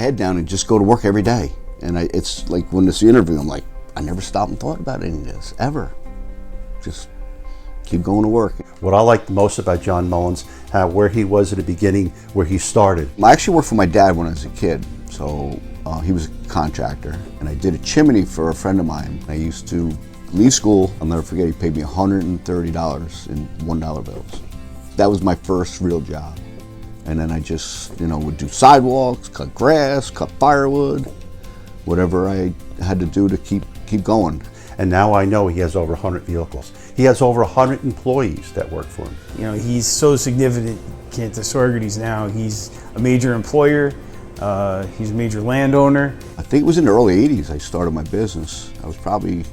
head down and just go to work every day. And it's like when this interview, I'm like, I never stopped and thought about any of this, ever. Just keep going to work. What I like the most about John Mullen's, where he was at the beginning, where he started. I actually worked for my dad when I was a kid. So he was a contractor, and I did a chimney for a friend of mine. I used to leave school, I'll never forget, he paid me $130 in $1 bills. That was my first real job. And then I just, would do sidewalks, cut grass, cut firewood, whatever I had to do to keep going. And now I know he has over 100 vehicles. He has over 100 employees that work for him. He's so significant to Saugerties now. He's a major employer. He's a major landowner. I think it was in the early 80s I started my business. I was probably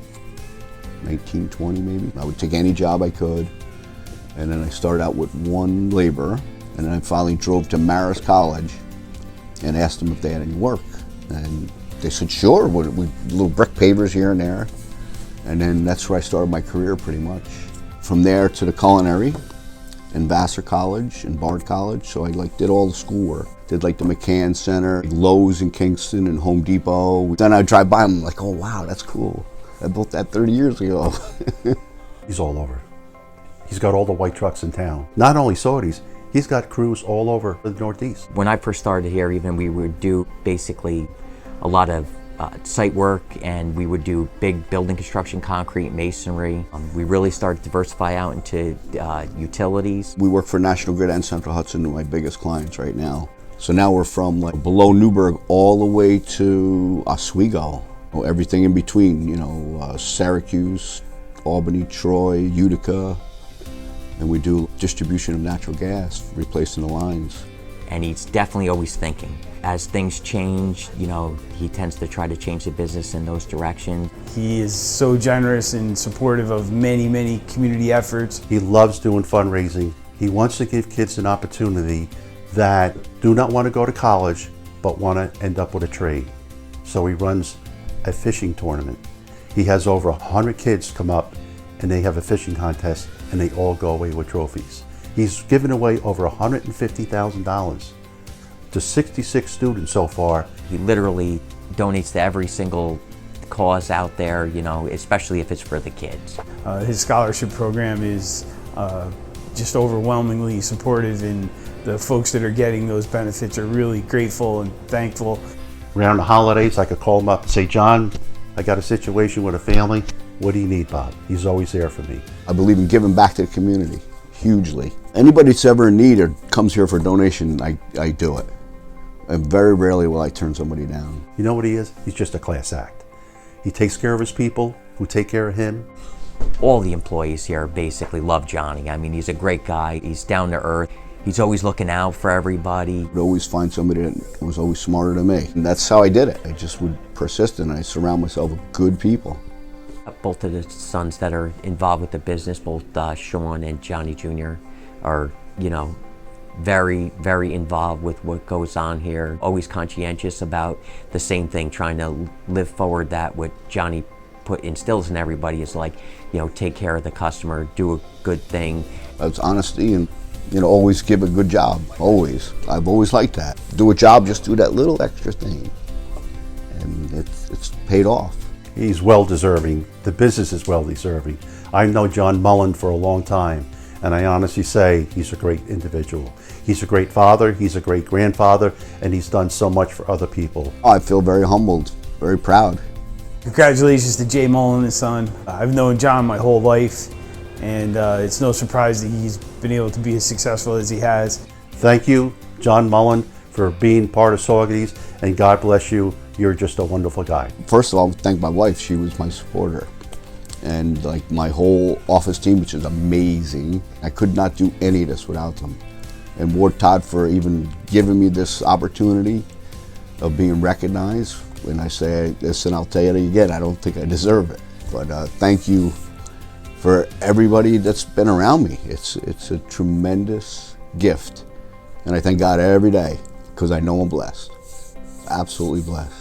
19, 20 maybe. I would take any job I could. And then I started out with one laborer. And then I finally drove to Marist College and asked them if they had any work. And they said, sure, with little brick pavers here and there. And then that's where I started my career pretty much. From there to the culinary and Vassar College and Bard College. So I did all the schoolwork. Did the McCann Center, Lowe's in Kingston and Home Depot. Then I'd drive by and I'm like, oh wow, that's cool. I built that 30 years ago. He's all over. He's got all the white trucks in town. Not only Saugerties, he's got crews all over the Northeast. When I first started here, even we would do basically a lot of site work, and we would do big building construction, concrete, masonry. We really started to diversify out into utilities. We work for National Grid and Central Hudson, my biggest clients right now. So now we're from below Newburgh all the way to Oswego. Everything in between, Syracuse, Albany, Troy, Utica. And we do distribution of natural gas, replacing the lines. And he's definitely always thinking. As things change, he tends to try to change the business in those directions. He is so generous and supportive of many, many community efforts. He loves doing fundraising. He wants to give kids an opportunity that do not want to go to college, but want to end up with a trade. So he runs a fishing tournament. He has over 100 kids come up and they have a fishing contest and they all go away with trophies. He's given away over $150,000 to 66 students so far. He literally donates to every single cause out there, especially if it's for the kids. His scholarship program is just overwhelmingly supportive, and the folks that are getting those benefits are really grateful and thankful. Around the holidays, I could call him up and say, John, I got a situation with a family. What do you need, Bob? He's always there for me. I believe in giving back to the community, hugely. Anybody that's ever in need or comes here for a donation, I do it. And very rarely will I turn somebody down. You know what he is? He's just a class act. He takes care of his people who take care of him. All the employees here basically love Johnny. I mean, he's a great guy. He's down to earth. He's always looking out for everybody. I'd always find somebody that was always smarter than me. And that's how I did it. I just would persist and I surround myself with good people. Both of the sons that are involved with the business, both Sean and Johnny Jr. are, very, very involved with what goes on here. Always conscientious about the same thing, trying to live forward that what Johnny instills in everybody is take care of the customer, do a good thing. It's honesty and, always give a good job, always. I've always liked that. Do a job, just do that little extra thing. And it's paid off. He's well-deserving. The business is well-deserving. I've known John Mullen for a long time, and I honestly say he's a great individual. He's a great father, he's a great grandfather, and he's done so much for other people. I feel very humbled, very proud. Congratulations to Jay Mullen and son. I've known John my whole life, and it's no surprise that he's been able to be as successful as he has. Thank you, John Mullen, for being part of Saugerties, and God bless you. You're just a wonderful guy. First of all, thank my wife. She was my supporter. And my whole office team, which is amazing. I could not do any of this without them. And Ward Todd for even giving me this opportunity of being recognized. When I say this, and I'll tell you it again, I don't think I deserve it. But thank you for everybody that's been around me. It's a tremendous gift. And I thank God every day because I know I'm blessed. Absolutely blessed.